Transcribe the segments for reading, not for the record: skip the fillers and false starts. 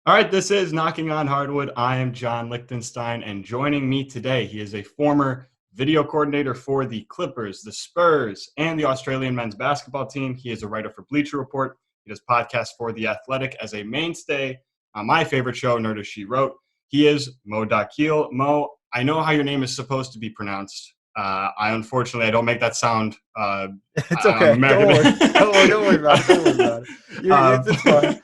All right, this is Knocking on Hardwood. I am John Lichtenstein, and joining me today, he is a former video coordinator for the Clippers, the Spurs, and the Australian men's basketball team. He is a writer for Bleacher Report. He does podcasts for The Athletic as a mainstay on my favorite show, Nerd as She Wrote. He is Mo Dakhil. Mo, I know how your name is supposed to be pronounced. I don't make that sound It's okay. Don't American. worry. Don't worry about it. Don't worry about it. It's fine.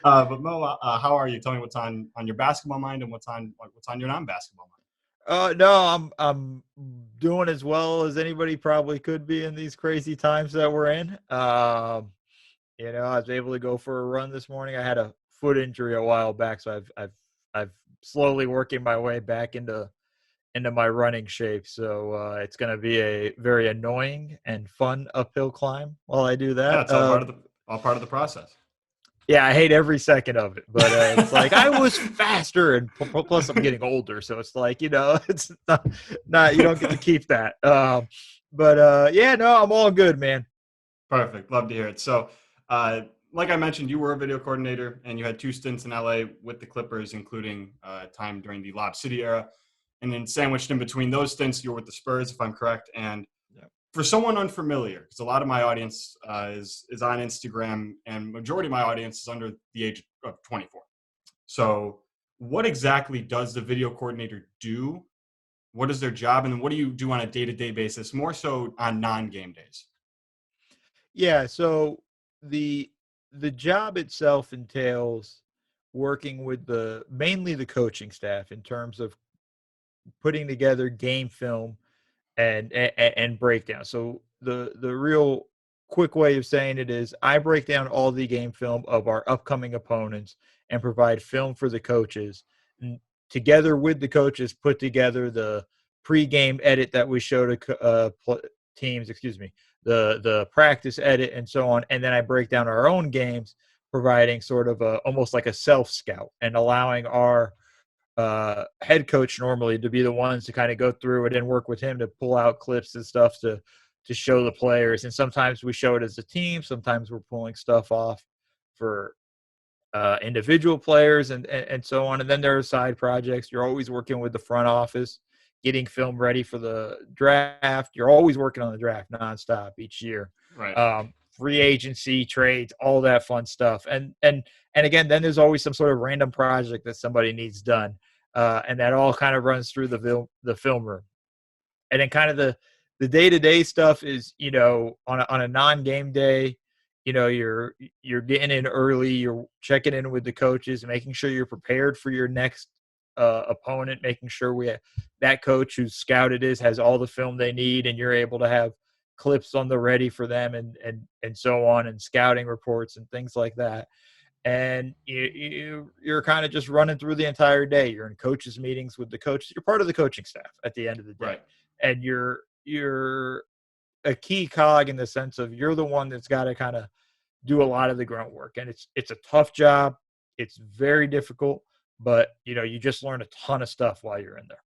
But Mo, how are you? Tell me what's on your basketball mind and what's on your non-basketball mind. No, I'm doing as well as anybody probably could be in these crazy times that we're in. I was able to go for a run this morning. I had a foot injury a while back, so I've slowly working my way back into my running shape. So it's going to be a very annoying and fun uphill climb while I do Yeah, that. it's all part of the process. Yeah, I hate every second of it, but it's like I was faster, and plus I'm getting older, so it's like it's not you don't get to keep that. Yeah, no, I'm all good, man. Perfect. Love to hear it. So, like I mentioned, you were a video coordinator and you had two stints in LA with the Clippers, including time during the Lob City era. And then sandwiched in between those stints, you were with the Spurs, if I'm correct. And Yeah. for someone unfamiliar, because a lot of my audience is on Instagram, and majority of my audience is under the age of 24. So, what exactly does the video coordinator do? What is their job, and then what do you do on a day-to-day basis, more so on non-game days? Yeah, so the the job itself entails working with the mainly the coaching staff in terms of putting together game film and breakdown. So the real quick way of saying it is I break down all the game film of our upcoming opponents and provide film for the coaches. And together with the coaches, put together the pregame edit that we show to teams. Excuse me, the practice edit and so on, and then I break down our own games, providing sort of almost like a self scout and allowing our head coach normally to be the ones to kind of go through it and work with him to pull out clips and stuff to show the players. And sometimes we show it as a team. Sometimes we're pulling stuff off for individual players and so on. And then there are side projects. You're always working with the front office, getting film ready for the draft. You're always working on the draft nonstop each year. Right. Free agency, trades, all that fun stuff. And again, then there's always some sort of random project that somebody needs done. And that all kind of runs through the film room. And then kind of the day-to-day stuff is, on a non-game day, you're getting in early, you're checking in with the coaches, making sure you're prepared for your next opponent, making sure that coach who's scouted has all the film they need, and you're able to have clips on the ready for them and so on, and scouting reports and things like that. And you're kind of just running through the entire day. You're in coaches meetings with the coaches. You're part of the coaching staff at the end of the day, Right. and you're a key cog in the sense of you're the one that's got to kind of do a lot of the grunt work. And it's a tough job. It's very difficult, but you just learn a ton of stuff while you're in there.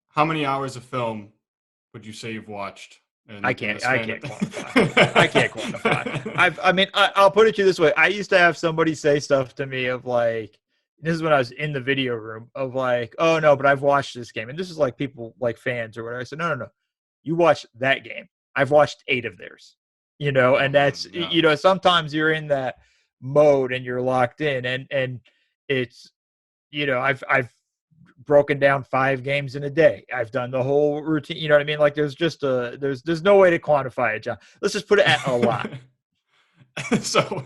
How many hours of film would you say you've watched in the I span can't of quantify. I can't quantify. I'll put it to you this way. I used to have somebody say stuff to me of like, this is when I was in the video room of like, oh no, but I've watched this game. And this is like people like fans or whatever. I said, no. You watched that game. I've watched 8 of theirs, Oh and man, that's, yeah. Sometimes you're in that mode and you're locked in and it's, I've broken down 5 games in a day. I've done the whole routine. You know what I mean? Like there's no way to quantify it, John. Let's just put it at a lot. So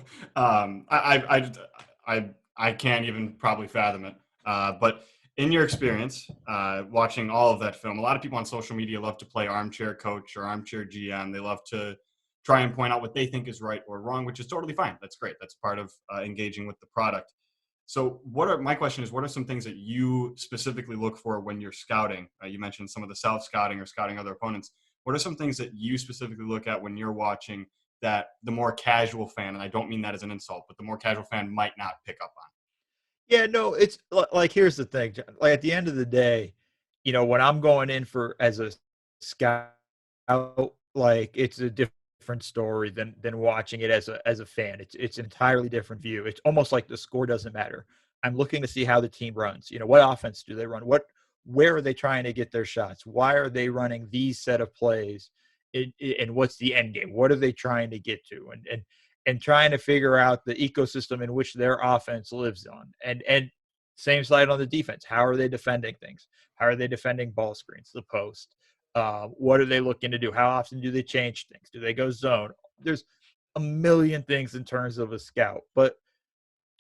I can't even probably fathom it. But in your experience, watching all of that film, a lot of people on social media love to play armchair coach or armchair GM. They love to try and point out what they think is right or wrong, which is totally fine. That's great. That's part of engaging with the product. So my question is, what are some things that you specifically look for when you're scouting? You mentioned some of the self-scouting or scouting other opponents. What are some things that you specifically look at when you're watching that the more casual fan, and I don't mean that as an insult, but the more casual fan might not pick up on? Yeah, no, it's like here's the thing, John. Like at the end of the day, when I'm going in for as a scout, like it's a different different story than watching it as a fan. It's an entirely different view. It's almost like the score doesn't matter. I'm looking to see how the team runs. What offense do they run? Where are they trying to get their shots? Why are they running these set of plays? And what's the end game? What are they trying to get to? And trying to figure out the ecosystem in which their offense lives on. And same side on the defense. How are they defending things? How are they defending ball screens, the post? What are they looking to do? How often do they change things? Do they go zone? There's a million things in terms of a scout. But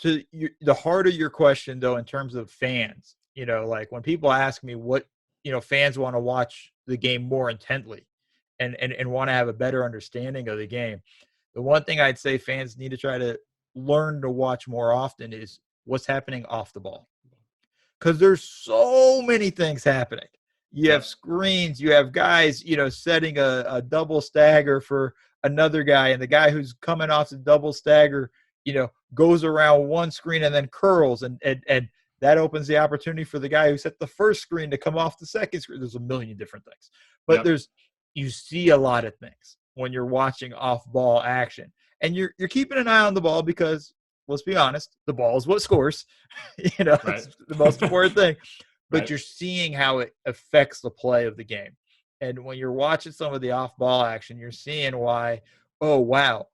the heart of your question, though, in terms of fans, like when people ask me what, fans want to watch the game more intently and want to have a better understanding of the game, the one thing I'd say fans need to try to learn to watch more often is what's happening off the ball. Because there's so many things happening. You have screens, you have guys, setting a double stagger for another guy, and the guy who's coming off the double stagger, goes around one screen and then curls, and that opens the opportunity for the guy who set the first screen to come off the second screen. There's a million different things. But you see a lot of things when you're watching off-ball action. And you're keeping an eye on the ball because, let's be honest, the ball is what scores. It's the most important thing. But you're seeing how it affects the play of the game. And when you're watching some of the off-ball action, you're seeing why, oh, wow,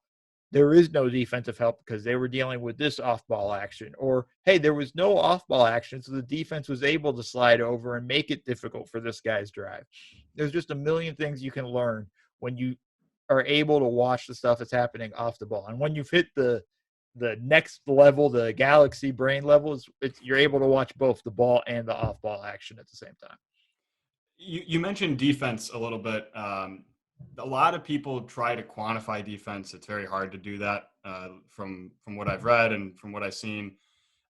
there is no defensive help because they were dealing with this off-ball action. Or, hey, there was no off-ball action, so the defense was able to slide over and make it difficult for this guy's drive. There's just a million things you can learn when you are able to watch the stuff that's happening off the ball. And when you've hit the next level, the galaxy brain levels, you're able to watch both the ball and the off-ball action at the same time. You mentioned defense a little bit. A lot of people try to quantify defense. It's very hard to do that from what I've read and from what I've seen.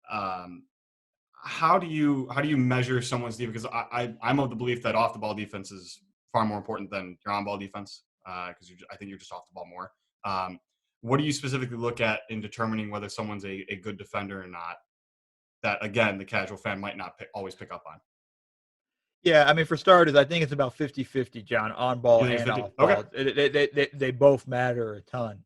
How do you measure someone's defense? Because I'm of the belief that off the ball defense is far more important than your on ball defense because I think you're just off the ball more. What do you specifically look at in determining whether someone's a good defender or not? That again, the casual fan might not always pick up on. Yeah, I mean, for starters, I think it's about 50-50, John, on ball and off ball. Okay. They both matter a ton.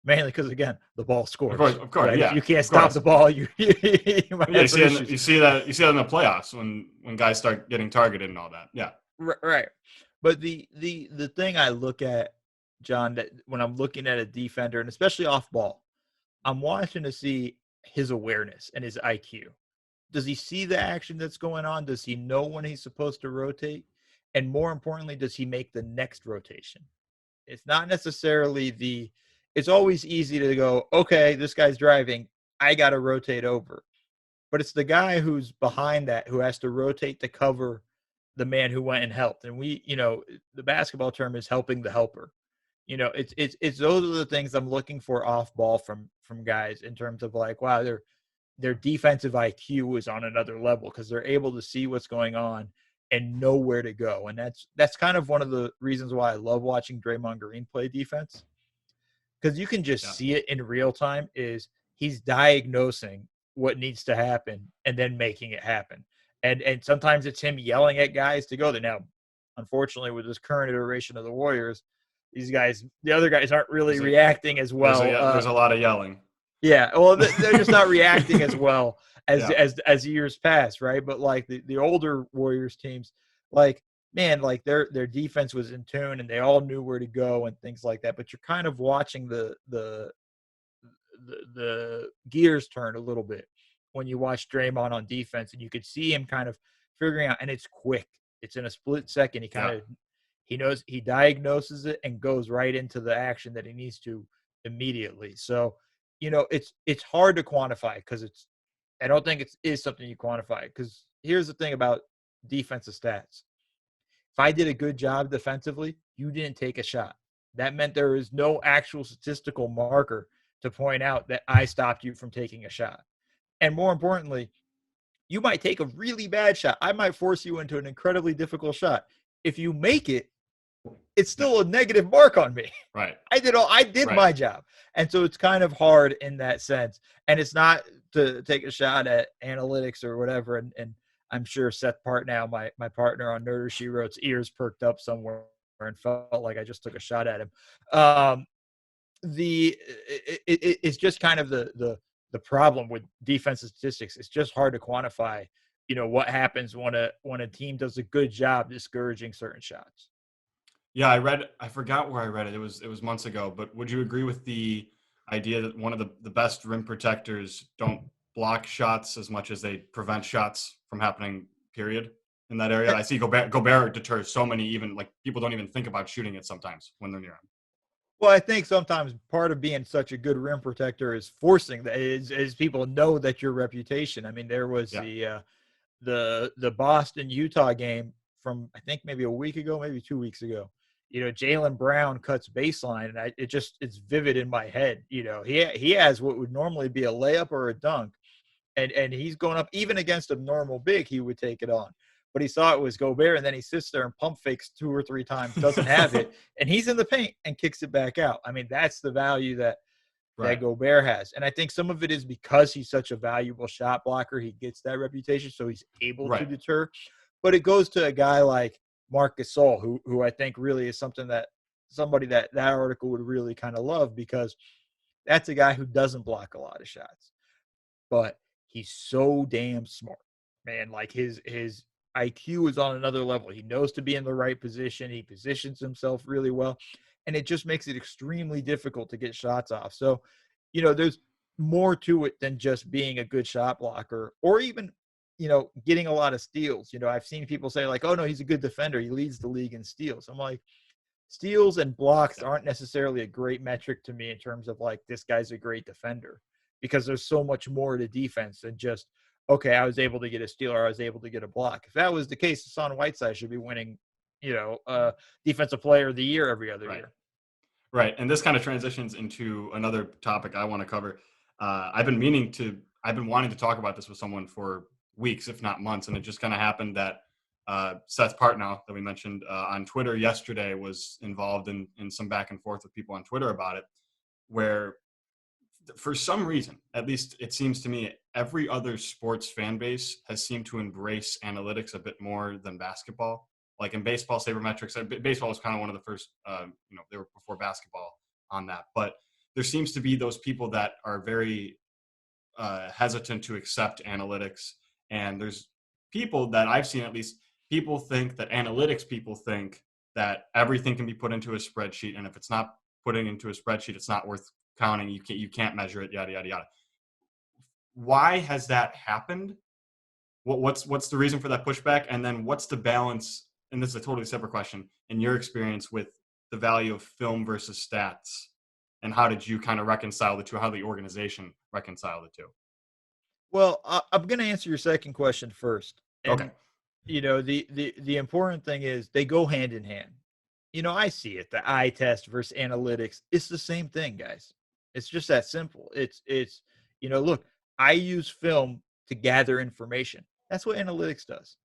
Mainly because, again, the ball scores. Of course, right? Yeah. If you can't stop the ball, you might have some issues. You see that in the playoffs when guys start getting targeted and all that. Yeah. Right. But the thing I look at, John, that when I'm looking at a defender, and especially off ball, I'm watching to see his awareness and his IQ. Does he see the action that's going on? Does he know when he's supposed to rotate? And more importantly, does he make the next rotation? It's not necessarily it's always easy to go, okay, this guy's driving, I got to rotate over. But it's the guy who's behind that who has to rotate to cover the man who went and helped. And the basketball term is helping the helper. It's those are the things I'm looking for off ball from guys in terms of like, wow, their defensive IQ is on another level because they're able to see what's going on and know where to go. And that's kind of one of the reasons why I love watching Draymond Green play defense, because you can just see it in real time. Is he's diagnosing what needs to happen and then making it happen. And sometimes it's him yelling at guys to go there. Now, unfortunately, with this current iteration of the Warriors, the other guys aren't really reacting as well. There's a lot of yelling. Yeah, well, they're just not reacting as well as years past, right? But like the older Warriors teams, like, man, like their defense was in tune and they all knew where to go and things like that. But you're kind of watching the gears turn a little bit when you watch Draymond on defense, and you could see him kind of figuring out, and it's quick. It's in a split second. He knows, he diagnoses it and goes right into the action that he needs to immediately. So, it's hard to quantify because I don't think it is something you quantify, because here's the thing about defensive stats. If I did a good job defensively, you didn't take a shot. That meant there is no actual statistical marker to point out that I stopped you from taking a shot. And more importantly, you might take a really bad shot. I might force you into an incredibly difficult shot. If you make it, it's still a negative mark on me. Right. I did my job. And so it's kind of hard in that sense. And it's not to take a shot at analytics or whatever. And I'm sure Seth Partnow, my partner on Nerder She Wrote's ears perked up somewhere and felt like I just took a shot at him. Um, it's just kind of the problem with defensive statistics. It's just hard to quantify, what happens when a team does a good job discouraging certain shots. Yeah, I forgot where I read it. It was months ago, but would you agree with the idea that one of the best rim protectors don't block shots as much as they prevent shots from happening, period, in that area? I see Gobert deters so many, even like people don't even think about shooting it sometimes when they're near him. Well, I think sometimes part of being such a good rim protector is forcing that is people know that your reputation. I mean, there was Yeah. the Boston Utah game from I think maybe a week ago, maybe 2 weeks ago. Jaylen Brown cuts baseline, and it's vivid in my head. He has what would normally be a layup or a dunk, and he's going up even against a normal big, he would take it on. But he saw it was Gobert, and then he sits there and pump fakes 2 or 3 times, doesn't have it, and he's in the paint and kicks it back out. I mean, that's the value that Right. Gobert has. And I think some of it is because he's such a valuable shot blocker, he gets that reputation, so he's able to Right. deter. But it goes to a guy like Marc Gasol, who I think really is somebody that article would really kind of love, because that's a guy who doesn't block a lot of shots, but he's so damn smart, man. Like his IQ is on another level. He knows to be in the right position. He positions himself really well, and it just makes it extremely difficult to get shots off. So, there's more to it than just being a good shot blocker, or even getting a lot of steals. I've seen people say like, "Oh no, he's a good defender. He leads the league in steals." I'm like, steals and blocks Yeah. aren't necessarily a great metric to me in terms of like this guy's a great defender, because there's so much more to defense than just, okay, I was able to get a steal or I was able to get a block. If that was the case, Hassan Whiteside should be winning, defensive player of the year every other Right. year. Right. And this kind of transitions into another topic I want to cover. I've been wanting to talk about this with someone for weeks, if not months. And it just kind of happened that Seth Partnow, that we mentioned on Twitter yesterday, was involved in some back and forth with people on Twitter about it, where for some reason, at least it seems to me, every other sports fan base has seemed to embrace analytics a bit more than basketball. Like in baseball, sabermetrics, baseball was kind of one of the first, they were before basketball on that. But there seems to be those people that are very hesitant to accept analytics. And there's people that I've seen, at least people think that analytics people think that everything can be put into a spreadsheet. And if it's not putting into a spreadsheet, it's not worth counting. You can't measure it, yada, yada, yada. Why has that happened? What's the reason for that pushback? And then what's the balance? And this is a totally separate question in your experience with the value of film versus stats, and how did you kind of reconcile the two? How the organization reconcile the two? Well, I'm going to answer your second question first. Okay. And, the important thing is they go hand in hand. I see it. The eye test versus analytics. It's the same thing, guys. It's just that simple. Look, I use film to gather information. That's what analytics does.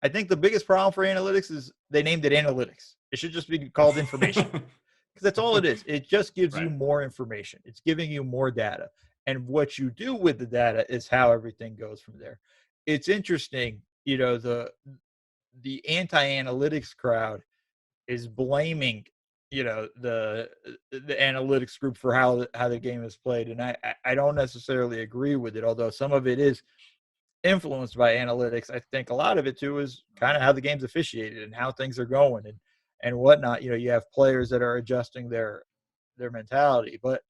I think the biggest problem for analytics is they named it analytics. It should just be called information, because that's all it is. It just gives you Right. more information. It's giving you more data. And what you do with the data is how everything goes from there. It's interesting, the anti-analytics crowd is blaming, the analytics group for how the game is played, and I don't necessarily agree with it. Although some of it is influenced by analytics, I think a lot of it too is kind of how the game's officiated and how things are going and whatnot. You have players that are adjusting their mentality, but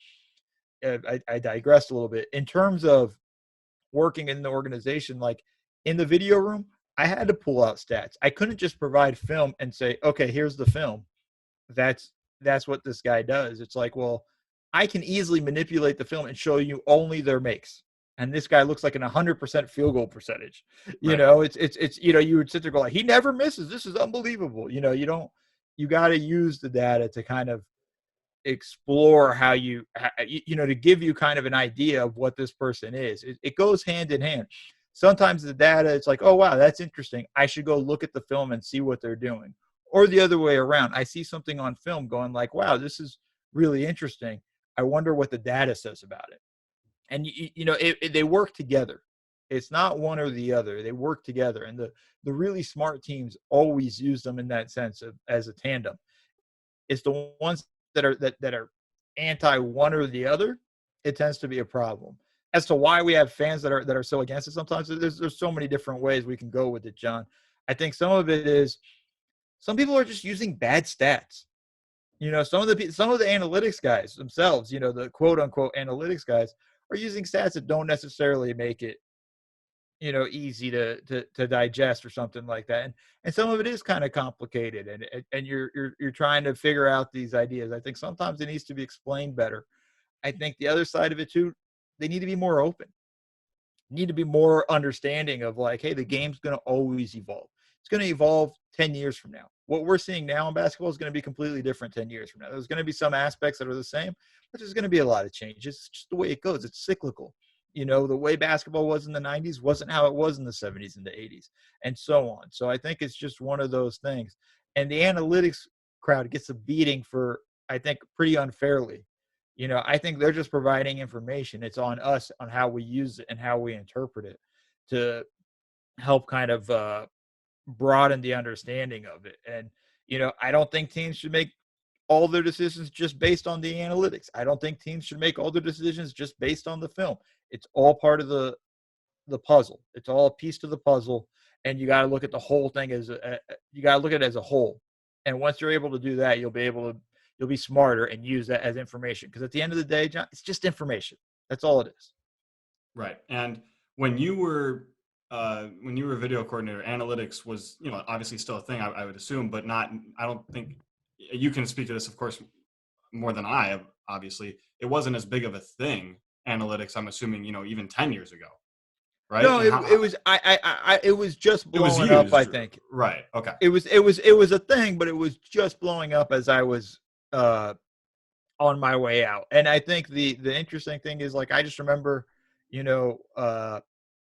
I digressed a little bit in terms of working in the organization. Like in the video room, I had to pull out stats. I couldn't just provide film and say, okay, here's the film. That's what this guy does. It's like, well, I can easily manipulate the film and show you only their makes. And this guy looks like an 100% field goal percentage. Right. It's you would sit there go like, he never misses. This is unbelievable. You got to use the data to kind of explore how to give you kind of an idea of what this person is. It goes hand in hand. Sometimes the data, it's like, oh wow, that's interesting, I should go look at the film and see what they're doing. Or the other way around, I see something on film going like, wow, this is really interesting, I wonder what the data says about it. And they work together. It's not one or the other. They work together, and the really smart teams always use them in that sense as a tandem. It's the ones that are anti one or the other. It tends to be a problem. As to why we have fans that are so against it, sometimes there's so many different ways we can go with it, John. I think some of it is some people are just using bad stats. Some of the analytics guys themselves, the quote unquote analytics guys, are using stats that don't necessarily make it easy to digest or something like that. And some of it is kind of complicated, and you're trying to figure out these ideas. I think sometimes it needs to be explained better. I think the other side of it too, they need to be more open, need to be more understanding of like, hey, the game's going to always evolve. It's going to evolve 10 years from now. What we're seeing now in basketball is going to be completely different 10 years from now. There's going to be some aspects that are the same, but there's going to be a lot of changes. It's just the way it goes. It's cyclical. The way basketball was in the 90s wasn't how it was in the 70s and the 80s, and so on. So I think it's just one of those things. And the analytics crowd gets a beating for, I think, pretty unfairly. I think they're just providing information. It's on us on how we use it and how we interpret it to help kind of broaden the understanding of it. And, I don't think teams should make all their decisions just based on the analytics. I don't think teams should make all their decisions just based on the film. It's all part of the puzzle. It's all a piece to the puzzle. And you got to look at the whole thing you got to look at it as a whole. And once you're able to do that, you'll be smarter and use that as information. Because at the end of the day, John, it's just information. That's all it is. Right. And when you were a video coordinator, analytics was, obviously still a thing, I would assume, but not. I don't think you can speak to this, of course, more than I. Obviously, it wasn't as big of a thing. Analytics, I'm assuming, even 10 years ago, right? No, And it was it was just it was blowing up, I used, think. right? Okay. It was a thing, but it was just blowing up as I was on my way out. And I think the interesting thing is, like, I just remember,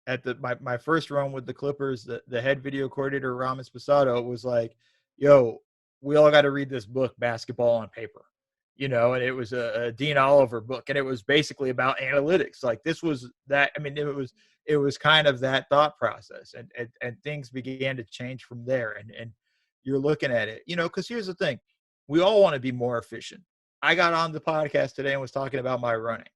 at my first run with the Clippers, the head video coordinator, Ramis Passato, was like, yo, we all got to read this book, Basketball on Paper. And it was a Dean Oliver book, and it was basically about analytics. Like, this was that. I mean, it was kind of that thought process, and things began to change from there. And you're looking at it, because here's the thing: we all want to be more efficient. I got on the podcast today and was talking about my running.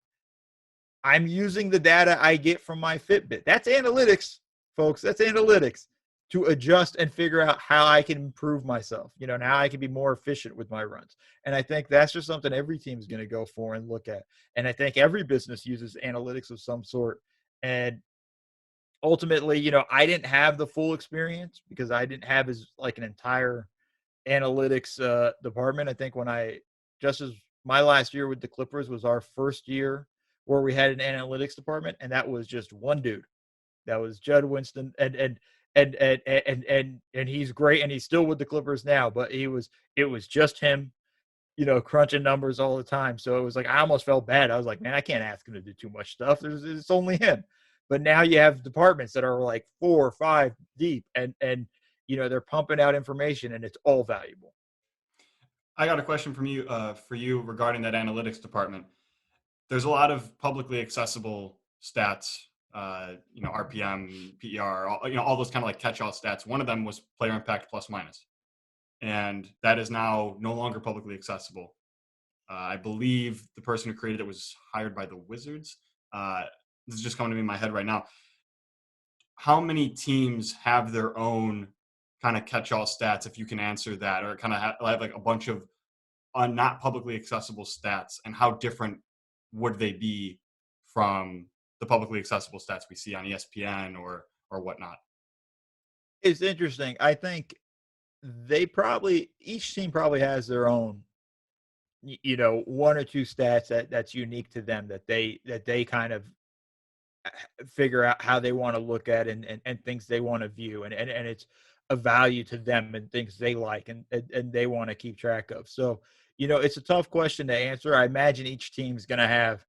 I'm using the data I get from my Fitbit. That's analytics, folks. That's analytics to adjust and figure out how I can improve myself, and how I can be more efficient with my runs. And I think that's just something every team is going to go for and look at. And I think every business uses analytics of some sort. And ultimately, I didn't have the full experience because I didn't have as like an entire analytics department. I think just as my last year with the Clippers was our first year where we had an analytics department, and that was just one dude. That was Judd Winston, and he's great, and he's still with the Clippers now. But it was just him, crunching numbers all the time. So it was like I almost felt bad. I was like, man, I can't ask him to do too much stuff. It's only him. But now you have departments that are like 4 or 5 deep, and they're pumping out information, and it's all valuable. I got a question for you regarding that analytics department. There's a lot of publicly accessible stats, RPM, PER, all those kind of like catch-all stats. One of them was player impact plus minus, and that is now no longer publicly accessible. I believe the person who created it was hired by the Wizards. This is just coming to me in my head right now. How many teams have their own kind of catch-all stats, if you can answer that, or kind of have like a bunch of not publicly accessible stats, and how different would they be from the publicly accessible stats we see on ESPN or whatnot? It's interesting. I think each team probably has their own, one or two stats that's unique to them that they kind of figure out how they want to look at and things they want to view, and it's a value to them and things they like and they want to keep track of. So, it's a tough question to answer. I imagine each team's going to have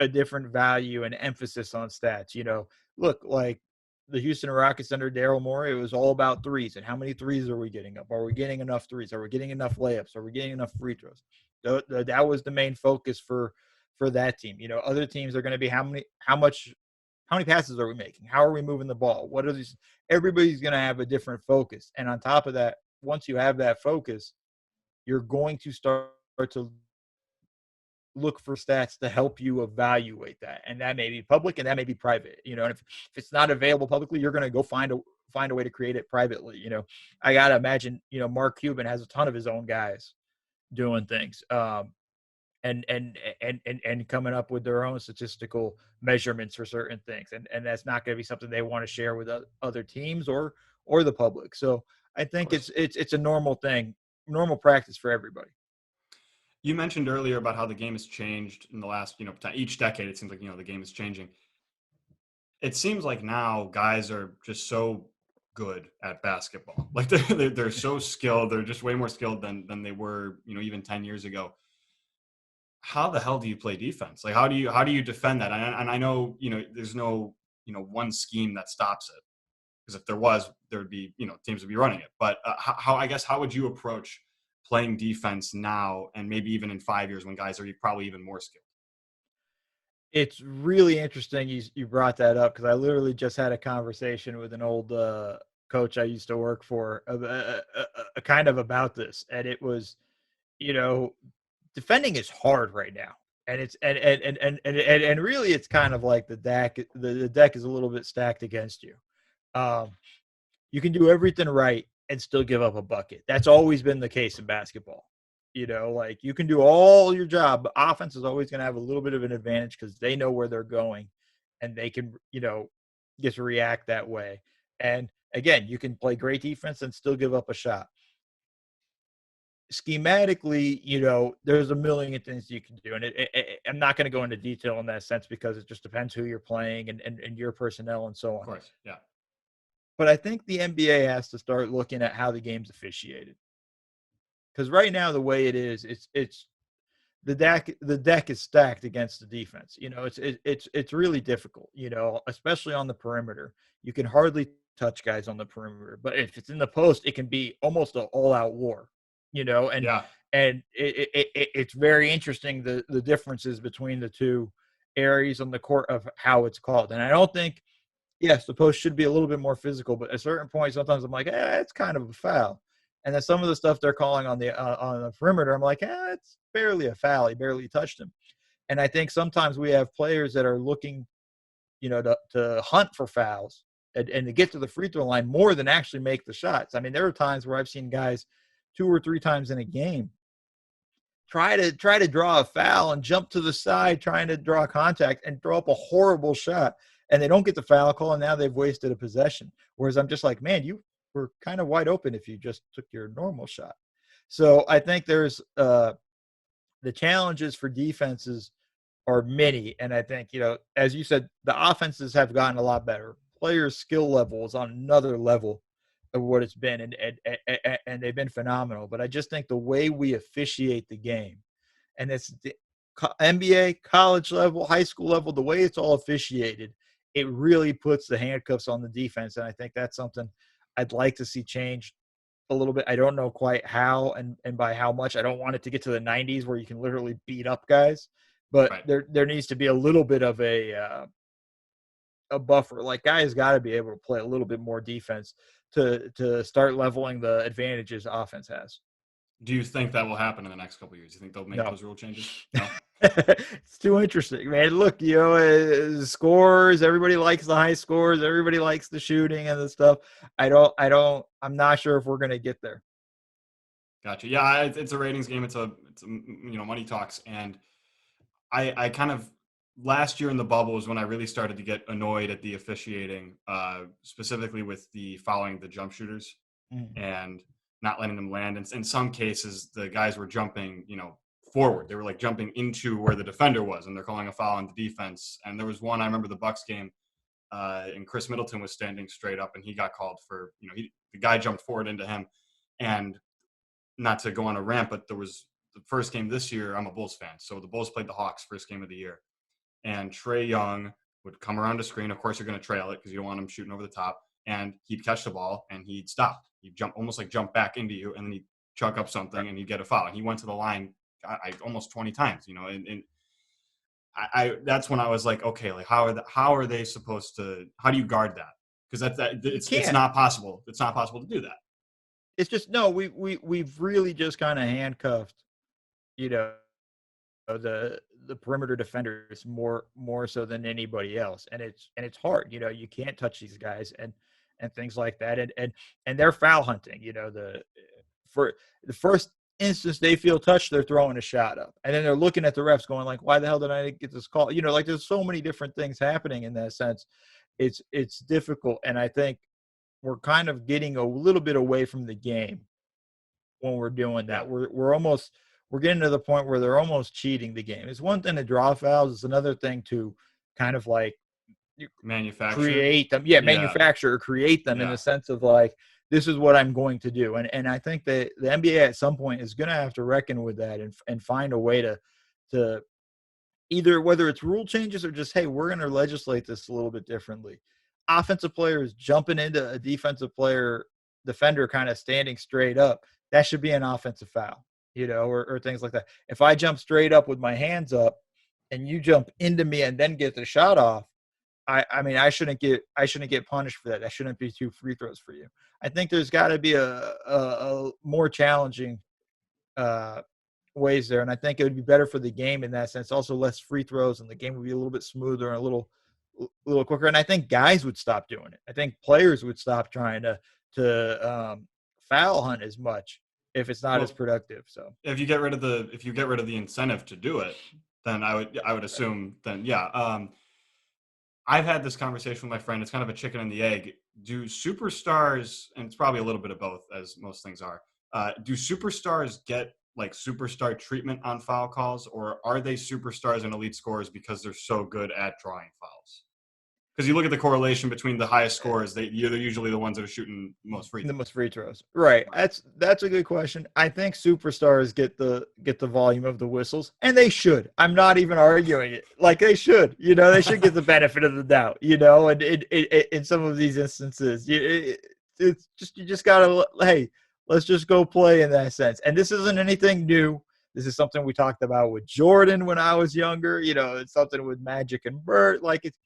a different value and emphasis on stats. Look, like the Houston Rockets under Daryl Morey, it was all about threes and how many threes are we getting up? Are we getting enough threes? Are we getting enough layups? Are we getting enough free throws? That was the main focus for that team. Other teams are going to be how many passes are we making? How are we moving the ball? What are these? Everybody's going to have a different focus. And on top of that, once you have that focus, you're going to start to look for stats to help you evaluate that. And that may be public and that may be private, and if it's not available publicly, you're going to go find a way to create it privately. I got to imagine, Mark Cuban has a ton of his own guys doing things. And coming up with their own statistical measurements for certain things, and that's not going to be something they want to share with other teams or the public. So I Of think course. it's a normal thing, normal practice for everybody. You mentioned earlier about how the game has changed in the last, each decade. It seems like the game is changing. It seems like now guys are just so good at basketball. Like they're so skilled. They're just way more skilled than they were, even 10 years ago. How the hell do you play defense? Like how do you defend that? And I know there's no one scheme that stops it, because if there was, there would be teams would be running it. But how I guess how would you approach playing defense now, and maybe even in 5 years when guys are probably even more skilled? It's really interesting you brought that up, because I literally just had a conversation with an old coach I used to work for, kind of about this, and it was, you know, defending is hard right now, and it's and really it's kind of like the deck is a little bit stacked against you. Um, you can do everything right and still give up a bucket. That's always been the case in basketball. Like you can do all your job, but offense is always going to have a little bit of an advantage because they know where they're going and they can, get to react that way. And again, you can play great defense and still give up a shot. Schematically, there's a million things you can do. And I'm not going to go into detail in that sense because it just depends who you're playing and your personnel and so Of on. course, yeah. But I think the NBA has to start looking at how the game's officiated. Because right now, the way it is, it's the deck is stacked against the defense. It's really difficult. Especially on the perimeter. You can hardly touch guys on the perimeter, but if it's in the post, it can be almost an all-out war. And Yeah. it's very interesting the differences between the two areas on the court of how it's called. And I don't think, yes, the post should be a little bit more physical, but at a certain point, sometimes I'm like, it's kind of a foul. And then some of the stuff they're calling on the perimeter, I'm like, it's barely a foul. He barely touched him. And I think sometimes we have players that are looking, to hunt for fouls and to get to the free throw line more than actually make the shots. I mean, there are times where I've seen guys 2 or 3 times in a game try to draw a foul and jump to the side, trying to draw contact and throw up a horrible shot. And they don't get the foul call, and now they've wasted a possession. Whereas I'm just like, man, you were kind of wide open if you just took your normal shot. So I think there's the challenges for defenses are many. And I think, as you said, the offenses have gotten a lot better. Players' skill level is on another level of what it's been, and they've been phenomenal. But I just think the way we officiate the game, and it's the NBA, college level, high school level, the way it's all officiated, it really puts the handcuffs on the defense. And I think that's something I'd like to see change a little bit. I don't know quite how and by how much. I don't want it to get to the 90s where you can literally beat up guys, but Right. there needs to be a little bit of a buffer. Like guys got to be able to play a little bit more defense to start leveling the advantages offense has. Do you think that will happen in the next couple of years? You think they'll make No. those rule changes? No. It's too interesting, man. Look, scores. Everybody likes the high scores. Everybody likes the shooting and the stuff. I'm not sure if we're going to get there. Gotcha. Yeah, it's a ratings game. It's a money talks, and I kind of last year in the bubble was when I really started to get annoyed at the officiating, specifically with the following the jump shooters Mm. and not letting them land. And in some cases, the guys were jumping, forward. They were like jumping into where the defender was, and they're calling a foul on the defense. And there was one I remember the Bucks game, and Chris Middleton was standing straight up, and he got called for, the guy jumped forward into him, and not to go on a rant, but there was the first game this year. I'm a Bulls fan, so the Bulls played the Hawks first game of the year, and Trae Young would come around the screen. Of course, you're going to trail it because you don't want him shooting over the top, and he'd catch the ball and he'd stop. He'd almost like jump back into you, and then he'd chuck up something and he'd get a foul. And he went to the line almost 20 times, and I that's when I was like, okay, like how are they supposed to? How do you guard that? Because You it's can't. not possible. It's not possible to do that. It's just no, we've really just kind of handcuffed, you know, the perimeter defenders more so than anybody else, and it's hard. You can't touch these guys and things like that, and they're foul hunting. For the first instance they feel touched, they're throwing a shot up, and then they're looking at the refs going like, why the hell did I get this call? Like there's so many different things happening in that sense. It's difficult, and I think we're kind of getting a little bit away from the game when we're doing that. Yeah. We're getting to the point where they're almost cheating the game. It's one thing to draw fouls, it's another thing to kind of like Manufacture. create them. Yeah. Manufacture or create them in the Yeah. sense of like, this is what I'm going to do. And I think that the NBA at some point is going to have to reckon with that and find a way to either, whether it's rule changes or just, hey, we're going to legislate this a little bit differently. Offensive players jumping into a defender kind of standing straight up, that should be an offensive foul, or things like that. If I jump straight up with my hands up and you jump into me and then get the shot off, I mean, I shouldn't get punished for that. That shouldn't be 2 free throws for you. I think there's got to be a more challenging ways there, and I think it would be better for the game in that sense. Also, less free throws, and the game would be a little bit smoother and a little quicker. And I think guys would stop doing it. I think players would stop trying to foul hunt as much if it's not as productive. So if you get rid of the incentive to do it, then I would assume then yeah. I've had this conversation with my friend. It's kind of a chicken and the egg. Do superstars, and it's probably a little bit of both, as most things are, do superstars get like superstar treatment on foul calls, or are they superstars and elite scorers because they're so good at drawing fouls? Because you look at the correlation between the highest scorers, they're usually the ones that are shooting most free throws. The most free throws. Right. That's a good question. I think superstars get the volume of the whistles, and they should. I'm not even arguing it. Like they should. They should get the benefit of the doubt. And in some of these instances, it's just you just gotta, hey, let's just go play in that sense. And this isn't anything new. This is something we talked about with Jordan when I was younger. It's something with Magic and Bird. Like it's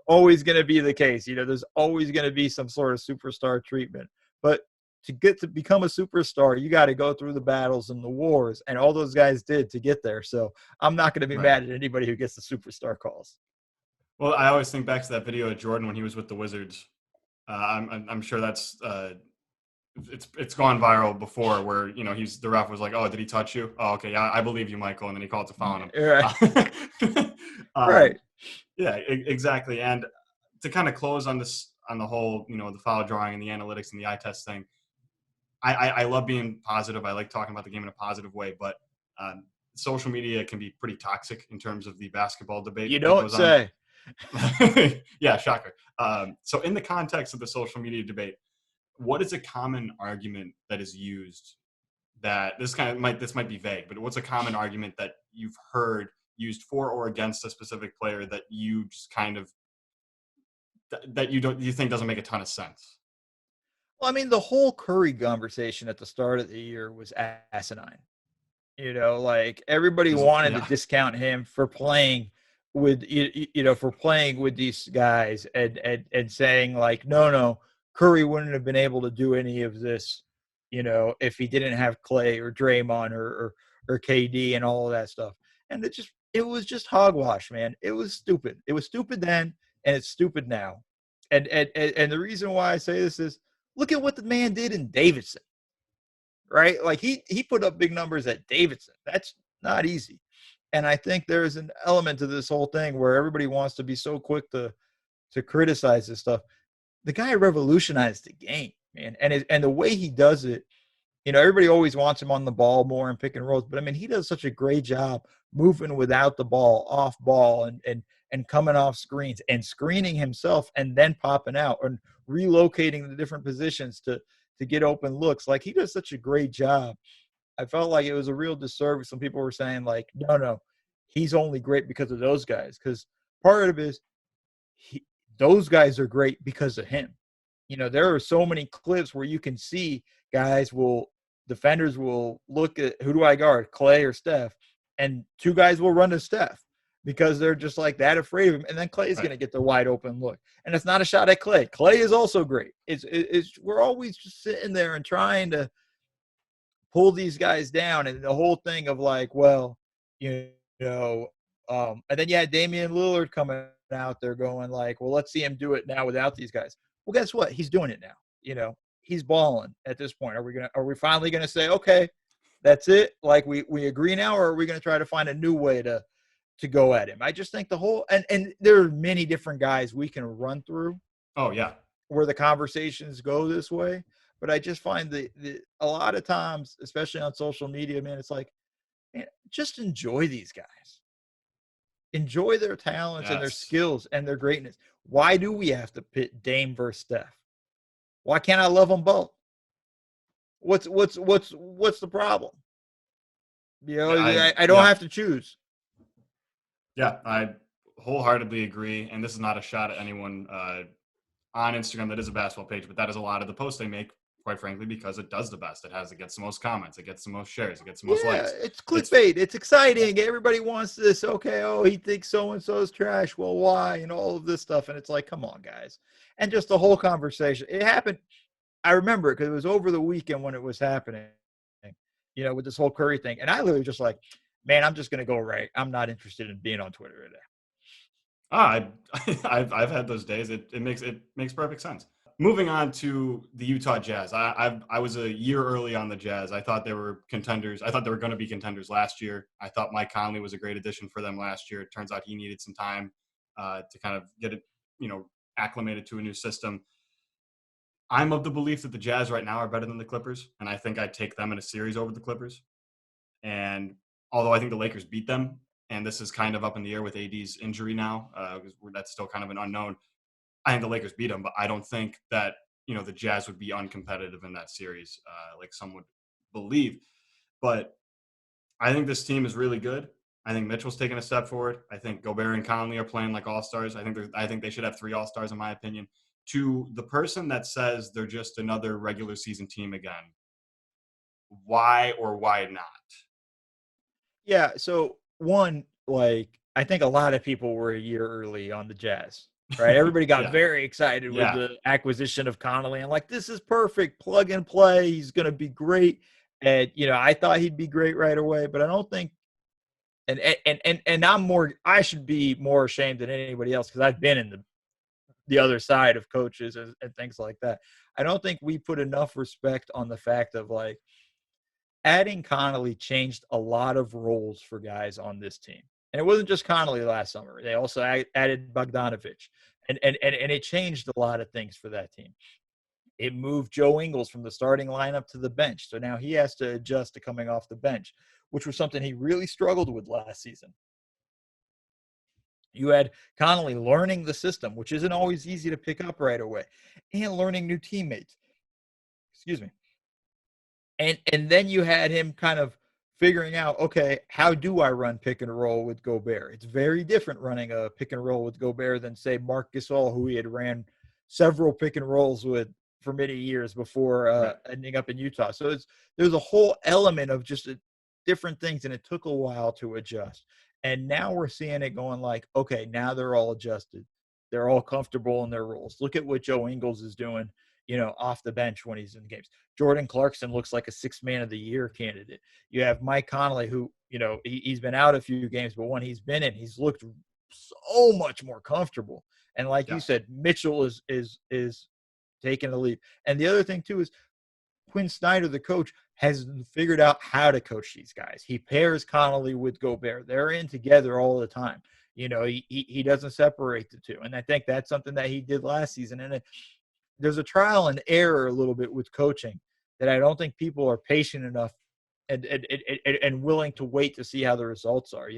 always going to be the case. There's always going to be some sort of superstar treatment. But to get to become a superstar, you got to go through the battles and the wars, and all those guys did to get there. So I'm not going to be mad at anybody who gets the superstar calls. Well, I always think back to that video of Jordan when he was with the Wizards. I'm sure that's it's gone viral before, where the ref was like, "Oh, did he touch you? Oh, okay, yeah, I believe you, Michael," and then he called to foul on him. Right. Right. Yeah, exactly. And to kind of close on this, on the whole, the foul drawing and the analytics and the eye test thing, I love being positive. I like talking about the game in a positive way, but social media can be pretty toxic in terms of the basketball debate. You don't say. Yeah, shocker. So in the context of the social media debate, what is a common argument that is used that this might be vague, but what's a common argument that you've heard used for or against a specific player that you just kind of that you think doesn't make a ton of sense? Well, I mean, the whole Curry conversation at the start of the year was asinine. Like everybody wanted to discount him for playing with for playing with these guys and saying like, no, Curry wouldn't have been able to do any of this, if he didn't have Clay or Draymond or KD and all of that stuff. And it was just hogwash, man. It was stupid. It was stupid then, and it's stupid now. And the reason why I say this is, look at what the man did in Davidson, right? Like he put up big numbers at Davidson. That's not easy. And I think there's an element to this whole thing where everybody wants to be so quick to criticize this stuff. The guy revolutionized the game, man. And the way he does it, everybody always wants him on the ball more and pick and rolls, but I mean, he does such a great job moving without the ball, off ball, and coming off screens and screening himself and then popping out and relocating the different positions to get open looks. Like he does such a great job. I felt like it was a real disservice. Some people were saying like, no, he's only great because of those guys. Because part of it is those guys are great because of him. There are so many clips where you can see defenders will look at, who do I guard, Clay or Steph? And 2 guys will run to Steph because they're just like that afraid of him. And then Clay is Right. going to get the wide open look. And it's not a shot at Clay. Clay is also great. It's we're always just sitting there and trying to pull these guys down. And the whole thing of like, well, you know, and then you had Damian Lillard coming out there going like, well, let's see him do it now without these guys. Well, guess what? He's doing it now. You know, he's balling at this point. Are we finally gonna say, okay, that's it? Like we agree now, or are we gonna try to find a new way to go at him? I just think the whole and there are many different guys we can run through Oh yeah. where the conversations go this way. But I just find a lot of times, especially on social media, man, it's like, man, just enjoy these guys. Enjoy their talents and their Yes. skills and their greatness. Why do we have to pit Dame versus Steph? Why can't I love them both? What's the problem? You know, I don't have to choose. Yeah, I wholeheartedly agree. And this is not a shot at anyone on Instagram that is a basketball page, but that is a lot of the posts they make, quite frankly, because it does the best. It gets the most comments, it gets the most shares, it gets the most likes. It's clickbait. It's exciting. Everybody wants this. Okay, oh, he thinks so and so is trash. Well, why? And all of this stuff. And it's like, come on, guys. And just the whole conversation. It happened. I remember it because it was over the weekend when it was happening, you know, with this whole Curry thing. And I literally just like, man, I'm just going to go right. I'm not interested in being on Twitter today. I've had those days. It makes perfect sense. Moving on to the Utah Jazz. I was a year early on the Jazz. I thought they were contenders. I thought they were going to be contenders last year. I thought Mike Conley was a great addition for them last year. It turns out he needed some time to kind of get it, acclimated to a new system. I'm of the belief that the Jazz right now are better than the Clippers, and I think I'd take them in a series over the Clippers. And although I think the Lakers beat them, and this is kind of up in the air with AD's injury now, because that's still kind of an unknown. I think the Lakers beat them, but I don't think that the Jazz would be uncompetitive in that series, like some would believe. But I think this team is really good. I think Mitchell's taking a step forward. I think Gobert and Conley are playing like all-stars. I think they should have 3 all-stars, in my opinion. To the person that says they're just another regular season team again, why or why not? Yeah. So one, like, I think a lot of people were a year early on the Jazz, right? Everybody got very excited with the acquisition of Connolly and like, this is perfect, plug and play. He's going to be great. And, I thought he'd be great right away, but I don't think, and I should be more ashamed than anybody else because I've been in the other side of coaches and things like that. I don't think we put enough respect on the fact of like adding Connolly changed a lot of roles for guys on this team. And it wasn't just Connolly last summer. They also added Bogdanovich and it changed a lot of things for that team. It moved Joe Ingles from the starting lineup to the bench. So now he has to adjust to coming off the bench, which was something he really struggled with last season. You had Connolly learning the system, which isn't always easy to pick up right away, and learning new teammates. Excuse me. And then you had him kind of figuring out, okay, how do I run pick and roll with Gobert? It's very different running a pick and roll with Gobert than, say, Marc Gasol, who he had ran several pick and rolls with for many years before ending up in Utah. So there's a whole element of just different things, and it took a while to adjust. And now we're seeing it going like, okay, now they're all adjusted. They're all comfortable in their roles. Look at what Joe Ingles is doing, off the bench when he's in games. Jordan Clarkson looks like a 6th man of the year candidate. You have Mike Conley, who, he's been out a few games, but when he's been in, he's looked so much more comfortable. And like you said, Mitchell is taking the lead. And the other thing too is Quinn Snyder, the coach, has figured out how to coach these guys. He pairs Connolly with Gobert. They're in together all the time. He doesn't separate the two. And I think that's something that he did last season. And there's a trial and error a little bit with coaching that I don't think people are patient enough and willing to wait to see how the results are,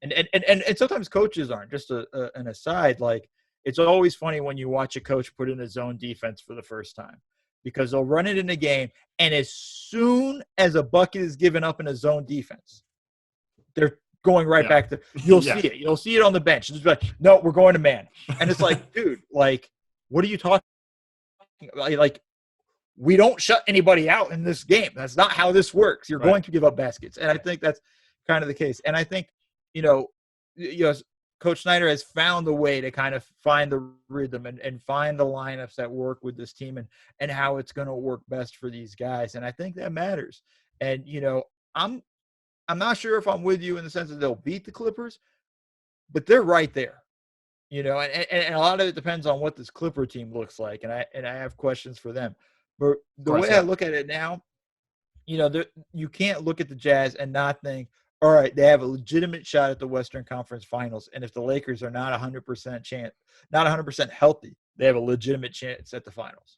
And sometimes coaches aren't. Just an aside, like, it's always funny when you watch a coach put in a zone defense for the first time, because they'll run it in a game, and as soon as a bucket is given up in a zone defense, they're going right back to – you'll see it. You'll see it on the bench. It's like, no, we're going to man. And it's like, dude, like, what are you talking about? Like, we don't shut anybody out in this game. That's not how this works. You're going to give up baskets. And I think that's kind of the case. And I think, Coach Snyder has found a way to kind of find the rhythm and find the lineups that work with this team and how it's going to work best for these guys. And I think that matters. And, I'm not sure if I'm with you in the sense that they'll beat the Clippers, but they're right there. And a lot of it depends on what this Clipper team looks like. And I have questions for them. But Of the course, way I yeah. look at it now, you can't look at the Jazz and not think, all right, they have a legitimate shot at the Western Conference Finals. And if the Lakers are not 100% healthy, they have a legitimate chance at the finals.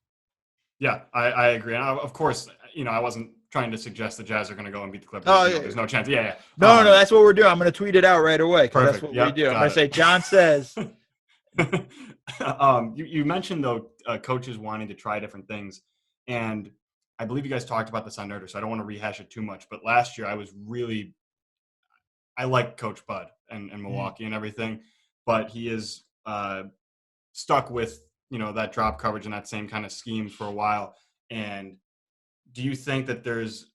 Yeah, I agree. And of course, I wasn't trying to suggest the Jazz are going to go and beat the Clippers. Oh, yeah. There's no chance. Yeah, No, yeah. that's what we're doing. I'm going to tweet it out right away because that's Perfect. what we Yep, do. I'm going got to say, it. John says. You mentioned, though, coaches wanting to try different things. And I believe you guys talked about this on Nerder, so I don't want to rehash it too much. But last year, I like Coach Bud and Milwaukee and everything, but he is stuck with, that drop coverage and that same kind of scheme for a while. And do you think that there's,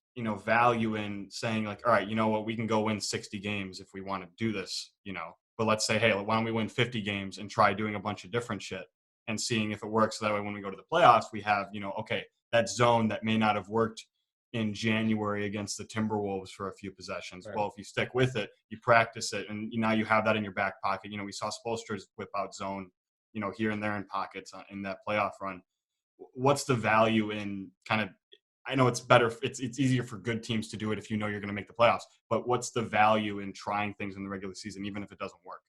value in saying like, all right, you know what, we can go win 60 games if we want to do this, but let's say, hey, why don't we win 50 games and try doing a bunch of different shit and seeing if it works. So that way, when we go to the playoffs, we have, okay, that zone that may not have worked in January against the Timberwolves for a few possessions. Right. Well, if you stick with it, you practice it, and now you have that in your back pocket. We saw Spoelstra's whip out zone, here and there in pockets in that playoff run. What's the value in kind of, I know it's better, it's easier for good teams to do it if you're going to make the playoffs, but what's the value in trying things in the regular season, even if it doesn't work?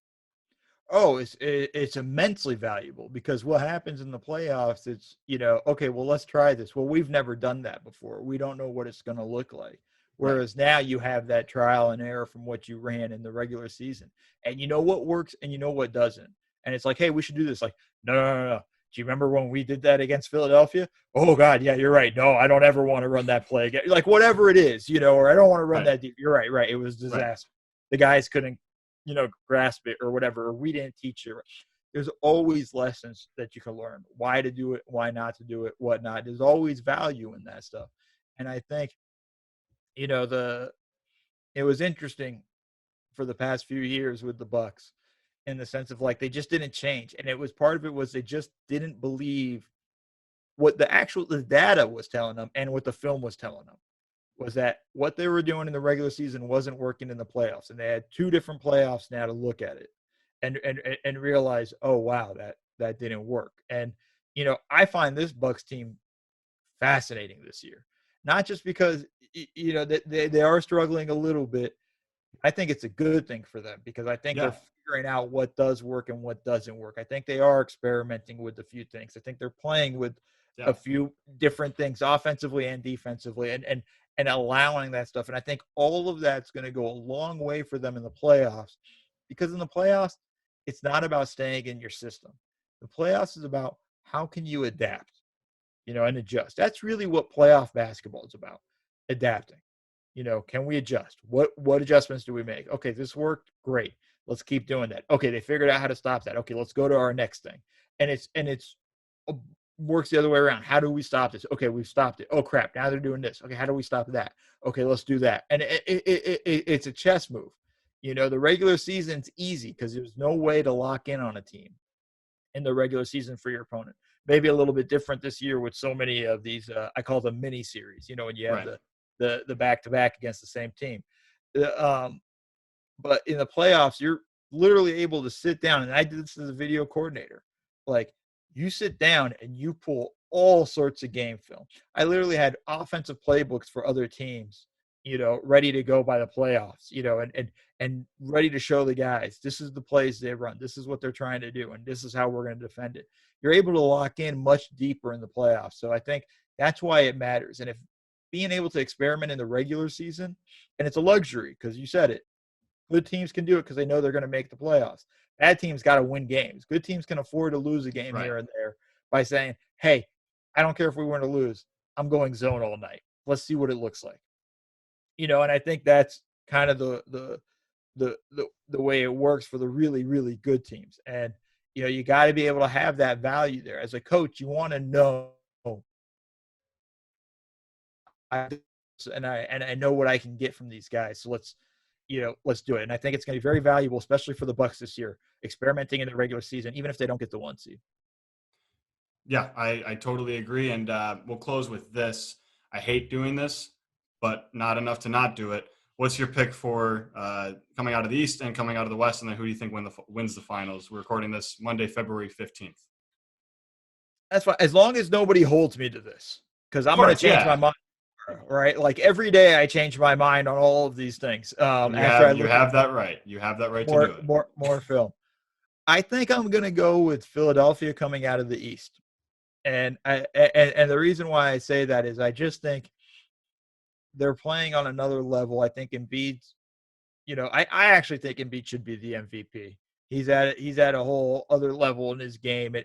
Oh, it's immensely valuable because what happens in the playoffs, it's, okay, well, let's try this. Well, we've never done that before. We don't know what it's going to look like. Whereas now you have that trial and error from what you ran in the regular season. And you know what works and you know what doesn't. And it's like, hey, we should do this. Like, no. Do you remember when we did that against Philadelphia? Oh, God, yeah, you're right. No, I don't ever want to run that play again. Like, whatever it is, or I don't want to run that deep. You're right. It was disaster. The guys couldn't, grasp it or whatever, or we didn't teach you. There's always lessons that you can learn. Why to do it, why not to do it, whatnot. There's always value in that stuff. And I think, it was interesting for the past few years with the Bucks in the sense of like they just didn't change. And it was part of it was they just didn't believe what the data was telling them and what the film was telling them. Was that what they were doing in the regular season wasn't working in the playoffs, and they had two different playoffs now to look at it and realize, oh wow, that didn't work. And I find this Bucks team fascinating this year, not just because they are struggling a little bit. I think it's a good thing for them because I think they're figuring out what does work and what doesn't work. I think they are experimenting with a few things. I think they're playing with a few different things offensively and defensively and allowing that stuff. And I think all of that's going to go a long way for them in the playoffs because in the playoffs, it's not about staying in your system. The playoffs is about how can you adapt, and adjust. That's really what playoff basketball is about, adapting. Can we adjust? What adjustments do we make? Okay, this worked. Great. Let's keep doing that. Okay, they figured out how to stop that. Okay, let's go to our next thing. And it's works the other way around. How do we stop this? Okay, we've stopped it. Oh crap! Now they're doing this. Okay, how do we stop that? Okay, let's do that. And it's a chess move. The regular season's easy because there's no way to lock in on a team in the regular season for your opponent. Maybe a little bit different this year with so many of these. I call them mini series. When you have the back-to-back against the same team. But in the playoffs, you're literally able to sit down, and I did this as a video coordinator. Like, you sit down and you pull all sorts of game film. I literally had offensive playbooks for other teams, ready to go by the playoffs, and ready to show the guys, this is the plays they run. This is what they're trying to do, and this is how we're going to defend it. You're able to lock in much deeper in the playoffs. So I think that's why it matters. And if being able to experiment in the regular season, and it's a luxury because you said it, good teams can do it because they know they're going to make the playoffs. Bad teams got to win games. Good teams can afford to lose a game here and there by saying, hey, I don't care if we win or lose. I'm going zone all night. Let's see what it looks like. And I think that's kind of the way it works for the really, really good teams. And, you got to be able to have that value there. As a coach, you want to know, and I know what I can get from these guys. So let's let's do it. And I think it's going to be very valuable, especially for the Bucks this year, experimenting in the regular season, even if they don't get the 1 seed. Yeah, I totally agree. And we'll close with this. I hate doing this, but not enough to not do it. What's your pick for coming out of the East and coming out of the West? And then who do you think wins the finals? We're recording this Monday, February 15th. That's fine. As long as nobody holds me to this, because I'm going to change my Yeah. mind. Right. Like every day I change my mind on all of these things. After I You look at have that right. You have that right to do it. more film. I think I'm going to go with Philadelphia coming out of the East. And the reason why I say that is I just think they're playing on another level. I think Embiid's, I actually think Embiid should be the MVP. He's at a whole other level in his game,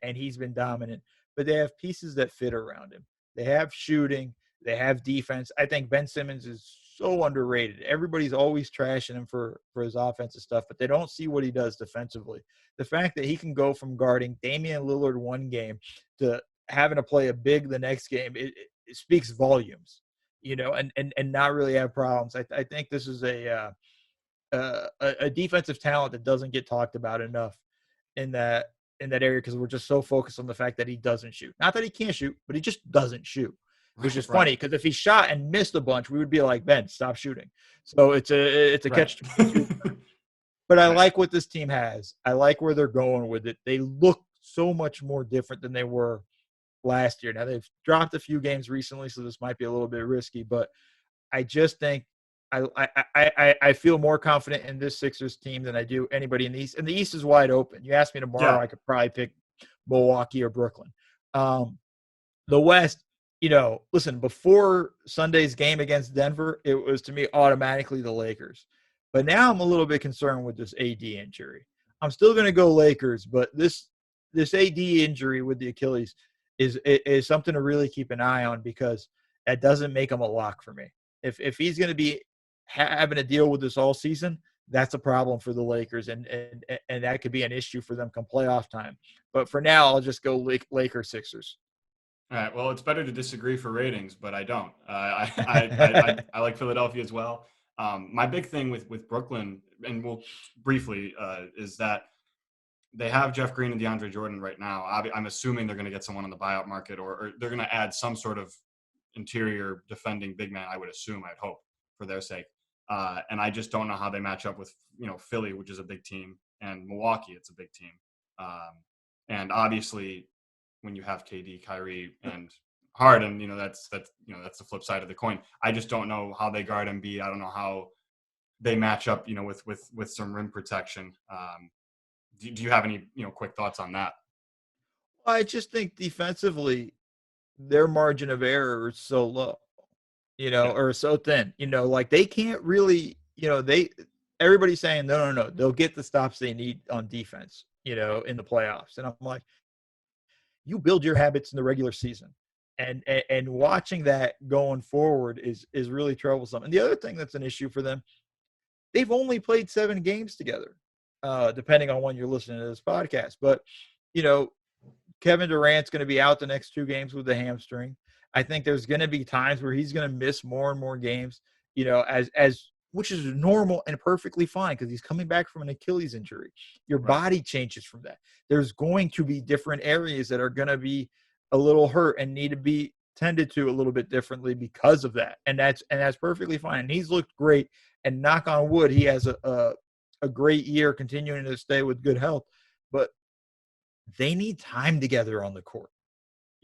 and he's been dominant. But they have pieces that fit around him. They have shooting. They have defense. I think Ben Simmons is so underrated. Everybody's always trashing him for his offensive stuff, but they don't see what he does defensively. The fact that he can go from guarding Damian Lillard one game to having to play a big the next game, it speaks volumes, and not really have problems. I think this is a defensive talent that doesn't get talked about enough in that area because we're just so focused on the fact that he doesn't shoot. Not that he can't shoot, but he just doesn't shoot, which is funny because if he shot and missed a bunch, we would be like, Ben, stop shooting. So it's a catch. But I like what this team has. I like where they're going with it. They look so much more different than they were last year. Now they've dropped a few games recently, so this might be a little bit risky, but I just think I feel more confident in this Sixers team than I do anybody in the East. And the East is wide open. You ask me tomorrow, I could probably pick Milwaukee or Brooklyn. The West, listen, before Sunday's game against Denver, it was to me automatically the Lakers. But now I'm a little bit concerned with this AD injury. I'm still going to go Lakers, but this AD injury with the Achilles is something to really keep an eye on because that doesn't make him a lock for me. If he's going to be having to deal with this all season, that's a problem for the Lakers, and that could be an issue for them come playoff time. But for now, I'll just go Lakers Sixers. All right. Well, it's better to disagree for ratings, but I don't. I like Philadelphia as well. My big thing with Brooklyn, and we'll briefly, is that they have Jeff Green and DeAndre Jordan right now. I'm assuming they're going to get someone on the buyout market, or they're going to add some sort of interior defending big man. I would assume, I'd hope, for their sake. And I just don't know how they match up with Philly, which is a big team, and Milwaukee, it's a big team. And obviously, when you have KD, Kyrie, and Harden, that's the flip side of the coin. I just don't know how they guard Embiid. I don't know how they match up, with some rim protection. Do you have any quick thoughts on that? I just think defensively, their margin of error is so low, or so thin. Like they can't really, everybody's saying no, they'll get the stops they need on defense, in the playoffs, and I'm like, you build your habits in the regular season. And watching that going forward is really troublesome. And the other thing that's an issue for them, they've only played 7 games together, depending on when you're listening to this podcast. But, Kevin Durant's going to be out the next 2 games with the hamstring. I think there's going to be times where he's going to miss more and more games, as which is normal and perfectly fine because he's coming back from an Achilles injury. Your body changes from that. There's going to be different areas that are going to be a little hurt and need to be tended to a little bit differently because of that. And that's perfectly fine. And he's looked great. And knock on wood, he has a great year continuing to stay with good health. But they need time together on the court.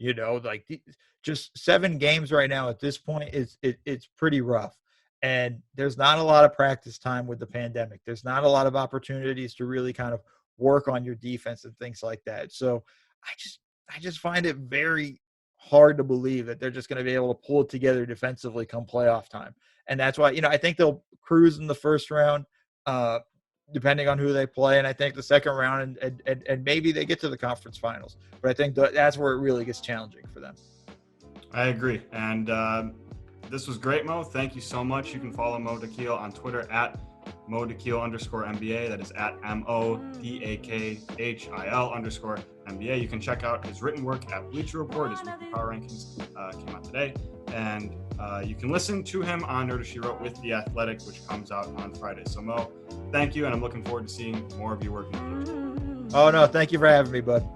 Like just 7 games right now at this point it's pretty rough. And there's not a lot of practice time with the pandemic. There's not a lot of opportunities to really kind of work on your defense and things like that. So I just find it very hard to believe that they're just going to be able to pull it together defensively come playoff time. And that's why, I think they'll cruise in the first round, depending on who they play. And I think the second round and maybe they get to the conference finals. But I think that's where it really gets challenging for them. I agree. And this was great, Mo. Thank you so much. You can follow Mo Dakhil on Twitter at Mo Dakhil_NBA. That is at MODAKHIL_NBA. You can check out his written work at Bleacher Report. His weekly power rankings came out today. And you can listen to him on Murder, She Wrote with The Athletic, which comes out on Friday. So, Mo, thank you, and I'm looking forward to seeing more of your work in the future. Oh, no, thank you for having me, bud.